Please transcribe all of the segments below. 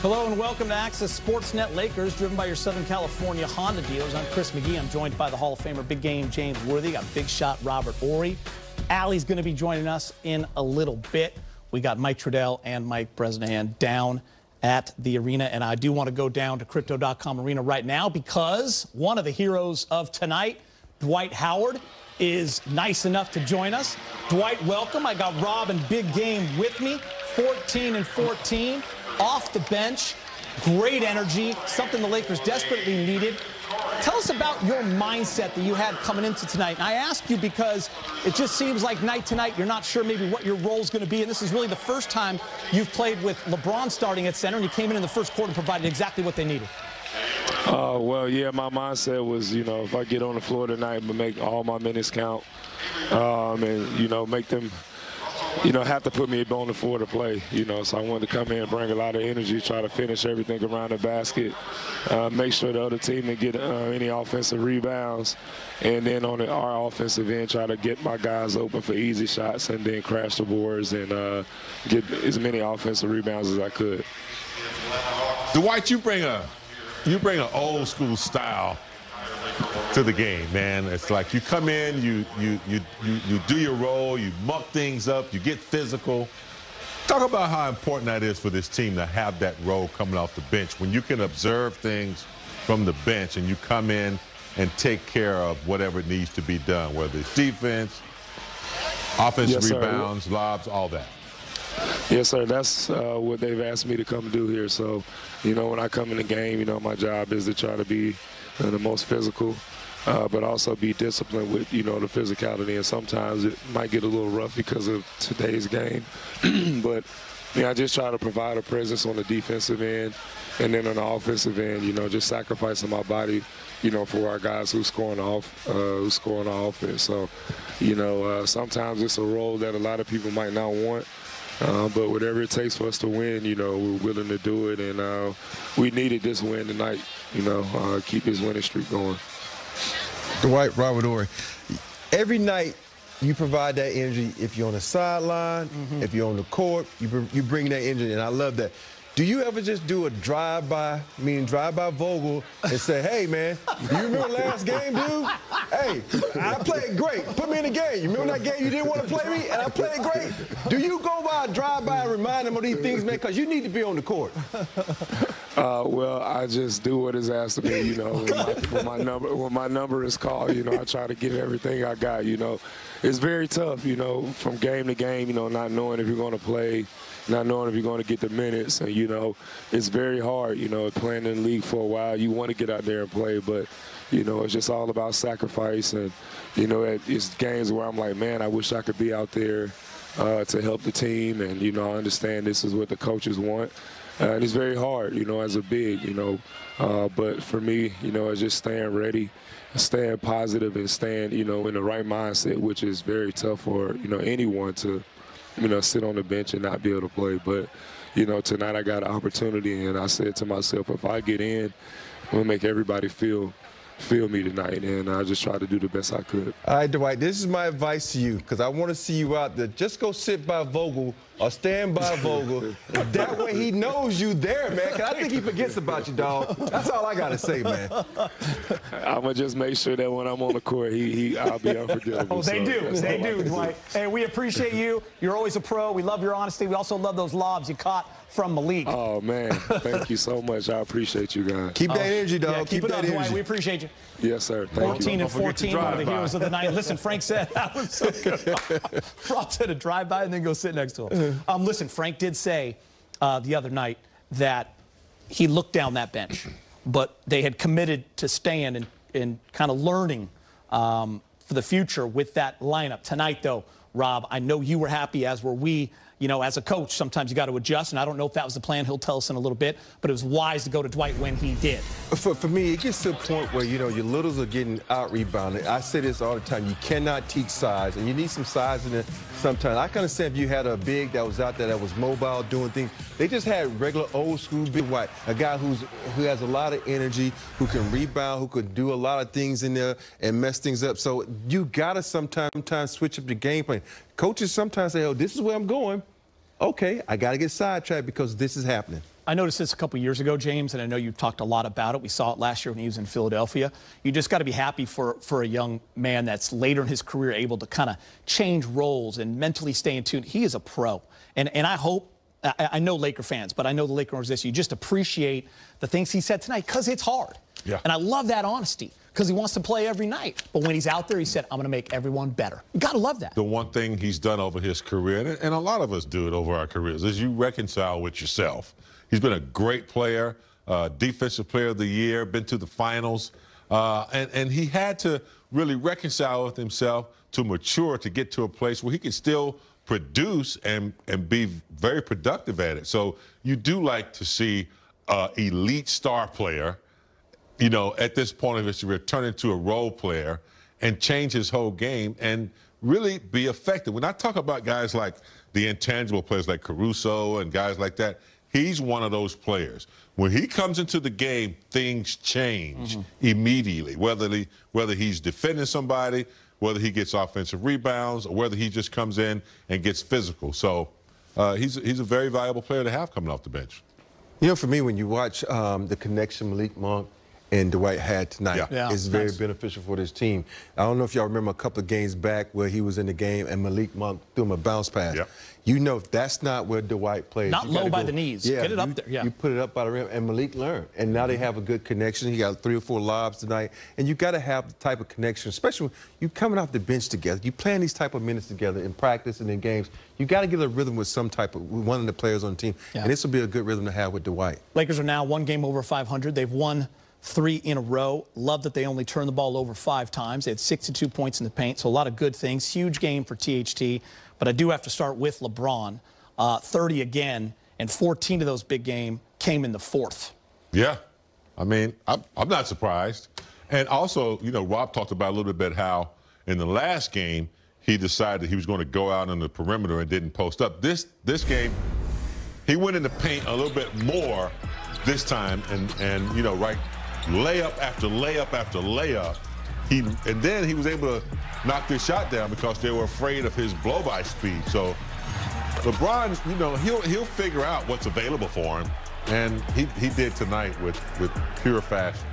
Hello and welcome to Access Sportsnet Lakers, driven by your Southern California Honda dealers. I'm Chris McGee. I'm joined by the Hall of Famer Big Game James Worthy. Got Big Shot Robert Horry. Allie's going to be joining us in a little bit. We got Mike Trudell and Mike Bresnahan down at the arena, and I do want to go down to Crypto.com Arena right now because one of the heroes of tonight, Dwight Howard, is nice enough to join us. Dwight, welcome. I got Rob and Big Game with me, 14 and 14. Off the bench, great energy, something the Lakers desperately needed. Tell us about your mindset that you had coming into tonight. And I ask you because it just seems like night to night, you're not sure maybe what your role is going to be. And this is really the first time you've played with Lebron starting at center, and you came in the first quarter and provided exactly what they needed. Well, yeah, my mindset was, if I get on the floor tonight, make all my minutes count and, make them have to put me on the floor to play, so I wanted to come in and bring a lot of energy, try to finish everything around the basket, make sure the other team didn't get any offensive rebounds, and then on our offensive end, try to get my guys open for easy shots and then crash the boards and get as many offensive rebounds as I could. Dwight, you bring an old school style to the game, man. It's like you come in, you do your role, you muck things up, you get physical. Talk about how important that is for this team to have that role coming off the bench when you can observe things from the bench and you come in and take care of whatever needs to be done, whether it's defense, offensive rebounds, lobs, all that. Yes, sir. That's what they've asked me to come do here. So, when I come in the game, my job is to try to be the most physical, but also be disciplined with, the physicality. And sometimes it might get a little rough because of today's game. But, I just try to provide a presence on the defensive end and then on the offensive end, just sacrificing my body, for our guys who's scoring the offense. So, sometimes it's a role that a lot of people might not want. But whatever it takes for us to win, we're willing to do it. And we needed this win tonight, keep his winning streak going. Dwight, Robert Horry, every night you provide that energy. If you're on the sideline, if you're on the court, you bring that energy, and I love that. Do you ever just do a drive-by Vogel and say, hey, man, you remember last game, dude? Hey, I played great. Put me in the game. You remember that game you didn't want to play me and I played great? Do you go by a drive-by and remind them of these things, man, because you need to be on the court? Well, I just do what is asked of me, when my number is called, I try to give everything I got, It's very tough, from game to game, not knowing if you're going to play, not knowing if you're going to get the minutes. And, it's very hard, playing in the league for a while. You want to get out there and play, but, it's just all about sacrifice. And, it's games where I'm like, man, I wish I could be out there to help the team. And, I understand this is what the coaches want. And it's very hard, as a big, but for me, it's just staying ready, staying positive, and staying, in the right mindset, which is very tough for, anyone to, sit on the bench and not be able to play. But, tonight I got an opportunity, and I said to myself, if I get in, I'm going to make everybody feel me tonight, and I just tried to do the best I could. All right, Dwight, this is my advice to you, because I want to see you out there. Just go sit by Vogel or stand by Vogel. That way he knows you there, man, because I think he forgets about you, dog. That's all I got to say, man. I'm going to just make sure that when I'm on the court, I'll be unforgettable. Oh, they do, Dwight. Hey, we appreciate you. You're always a pro. We love your honesty. We also love those lobs you caught from Malik. Oh, man. Thank you so much. I appreciate you guys. Keep that energy, dog. Yeah, keep it up, Dwight. We appreciate you. Yes, sir. 14 and 14, one of the heroes of the night. Listen, Frank said that was so good. Rob said a drive-by and then go sit next to him. Listen, Frank did say the other night that he looked down that bench, but they had committed to staying and kind of learning for the future with that lineup. Tonight, though, Rob, I know you were happy, as were we. As a coach, sometimes you got to adjust, and I don't know if that was the plan. He'll tell us in a little bit, but it was wise to go to Dwight when he did. For me, it gets to a point where, your littles are getting out-rebounded. I say this all the time. You cannot teach size, and you need some size in there sometimes. I kind of say if you had a big that was out there that was mobile, doing things. They just had regular old-school big White, a guy who has a lot of energy, who can rebound, who could do a lot of things in there and mess things up. So you got to sometimes switch up the game plan. Coaches sometimes say, oh, this is where I'm going. okay, I got to get sidetracked because this is happening. I noticed this a couple years ago, James, and I know you've talked a lot about it. We saw it last year when he was in Philadelphia. You just got to be happy for a young man that's later in his career able to kind of change roles and mentally stay in tune. He is a pro. And I hope, I know Laker fans, but I know the Laker organization, you just appreciate the things he said tonight because it's hard. Yeah. And I love that honesty because he wants to play every night. But when he's out there, he said, I'm going to make everyone better. You got to love that. The one thing he's done over his career, and a lot of us do it over our careers, is you reconcile with yourself. He's been a great player, defensive player of the year, been to the finals, and he had to really reconcile with himself to mature to get to a place where he can still produce and be very productive at it. So you do like to see an elite star player, you know, at this point of his career, turn into a role player and change his whole game and really be effective. When I talk about guys like the intangible players like Caruso and guys like that, he's one of those players. When he comes into the game, things change immediately, whether he's defending somebody, whether he gets offensive rebounds, or whether he just comes in and gets physical. So he's a very valuable player to have coming off the bench. You know, for me, when you watch the connection Malik Monk and Dwight had tonight, it's very beneficial for this team. I don't know if y'all remember a couple of games back where he was in the game and Malik Monk threw him a bounce pass. You know that's not where Dwight plays. Not low by the knees. Yeah, get it up there. Yeah. You put it up by the rim, and Malik learned. And now they have a good connection. He got 3 or 4 lobs tonight. And you got to have the type of connection, especially when you coming off the bench together. You playing these type of minutes together in practice and in games. You got to get a rhythm with one of the players on the team. And this will be a good rhythm to have with Dwight. Lakers are now 1 game over 500. They've won 3 in a row. Love that they only turned the ball over 5 times. They had 62 points in the paint, so a lot of good things. Huge game for THT. But I do have to start with LeBron. 30 again, and 14 of those big games came in the 4th. Yeah. I mean, I'm not surprised. And also, you know, Rob talked about a little bit how in the last game he decided he was going to go out on the perimeter and didn't post up. This game, he went in the paint a little bit more this time, and you know, right, layup after layup after layup. And then he was able to knock this shot down because they were afraid of his blow-by speed. So LeBron, you know, he'll figure out what's available for him, and he did tonight with pure fashion.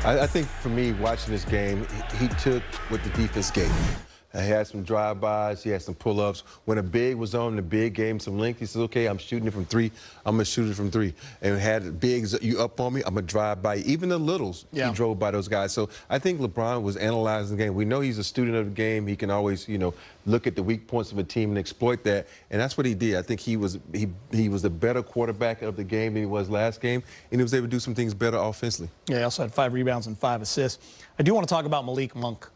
I think for me, watching this game, he took what the defense gave him. He had some drive-bys, he had some pull-ups. When a big was on, the big gave him some length. He said, okay, I'm shooting it from 3. I'm going to shoot it from 3. And had bigs, you up on me, I'm going to drive by you. Even the littles, he drove by those guys. So I think LeBron was analyzing the game. We know he's a student of the game. He can always, you know, look at the weak points of a team and exploit that. And that's what he did. I think he was a better quarterback of the game than he was last game, and he was able to do some things better offensively. Yeah, he also had 5 rebounds and 5 assists. I do want to talk about Malik Monk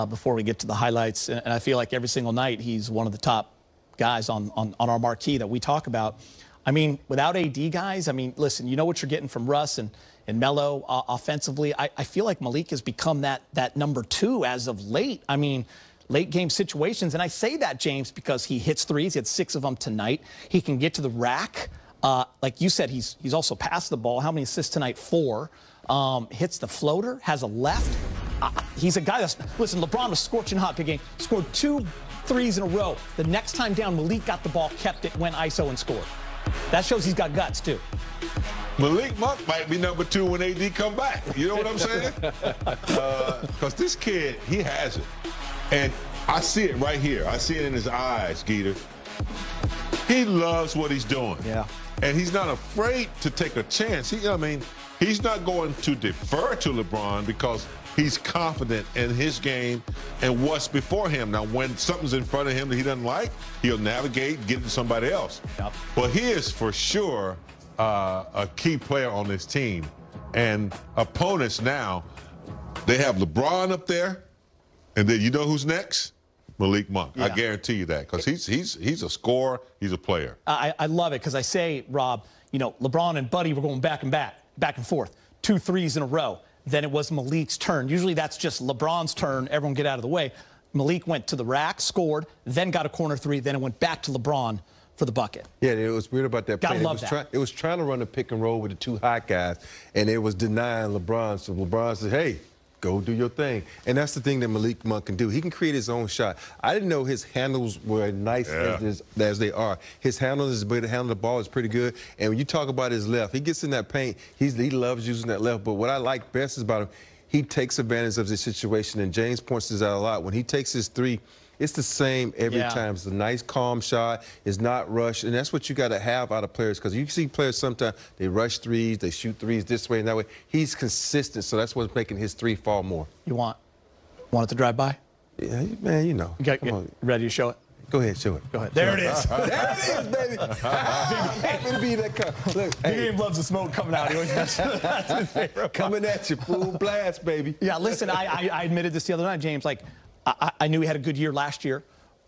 before we get to the highlights, and I feel like every single night he's one of the top guys on our marquee that we talk about. I mean, without AD guys, I mean, listen, you know what you're getting from Russ and Melo offensively. I feel like Malik has become that number 2 as of late. I mean, late game situations, and I say that, James, because he hits threes. He had 6 of them tonight. He can get to the rack. Like you said, he's also passed the ball. How many assists tonight? 4. Hits the floater, has a left. He's a guy that's, listen, LeBron was scorching hot big game, scored 2 threes in a row. The next time down, Malik got the ball, kept it, went ISO and scored. That shows he's got guts, too. Malik Monk might be number 2 when AD come back. You know what I'm saying? Because this kid, he has it. And I see it right here. I see it in his eyes, Geeter. He loves what he's doing. Yeah. And he's not afraid to take a chance. I mean, he's not going to defer to LeBron because he's confident in his game and what's before him. Now, when something's in front of him that he doesn't like, he'll navigate, get it to somebody else. Yep. But he is for sure a key player on this team. And opponents now, they have LeBron up there, and then you know who's next? Malik Monk. Yeah. I guarantee you that, because he's a scorer, he's a player. I love it, because I say, Rob, you know, LeBron and Buddy were going back and forth, 2 threes in a row. Then it was Malik's turn. Usually that's just LeBron's turn. Everyone get out of the way. Malik went to the rack, scored, then got a corner 3, then it went back to LeBron for the bucket. Yeah, it was weird about that play. Gotta love that. It was trying to run a pick and roll with the 2 hot guys, and it was denying LeBron. So LeBron said, hey, go do your thing. And that's the thing that Malik Monk can do. He can create his own shot. I didn't know his handles were nice as they are. His handle, his ability to handle the ball is pretty good. And when you talk about his left, he gets in that paint. He loves using that left. But what I like best is about him, he takes advantage of the situation. And James points this out a lot. When he takes his three, it's the same every time. It's a nice, calm shot. It's not rushed. And that's what you got to have out of players, because you see players sometimes, they rush threes, they shoot threes this way and that way. He's consistent, so that's what's making his three fall more. You want it to drive by? Yeah, man, you know. Get ready to show it? Go ahead, show it. Go ahead. There it is. There it is, baby. Happy to be that kind. Look, Big Game loves the smoke coming out. He always that's his favorite. Coming at you, full blast, baby. Yeah, listen, I admitted this the other night, James. Like, I knew he had a good year last year.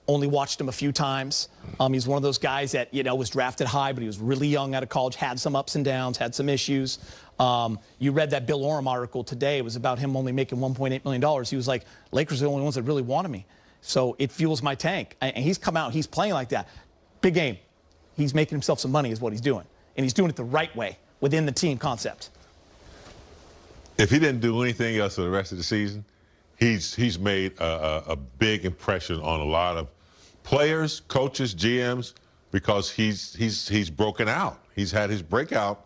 Only watched him a few times. He's one of those guys that, you know, was drafted high, but he was really young out of college, had some ups and downs, had some issues. You read that Bill Oram article today. It was about him only making $1.8 million. He was like, Lakers are the only ones that really wanted me. So it fuels my tank. And he's come out, he's playing like that. Big game. He's making himself some money is what he's doing. And he's doing it the right way within the team concept. If he didn't do anything else for the rest of the season, he's made a big impression on a lot of players, coaches, GMs, because he's broken out. He's had his breakout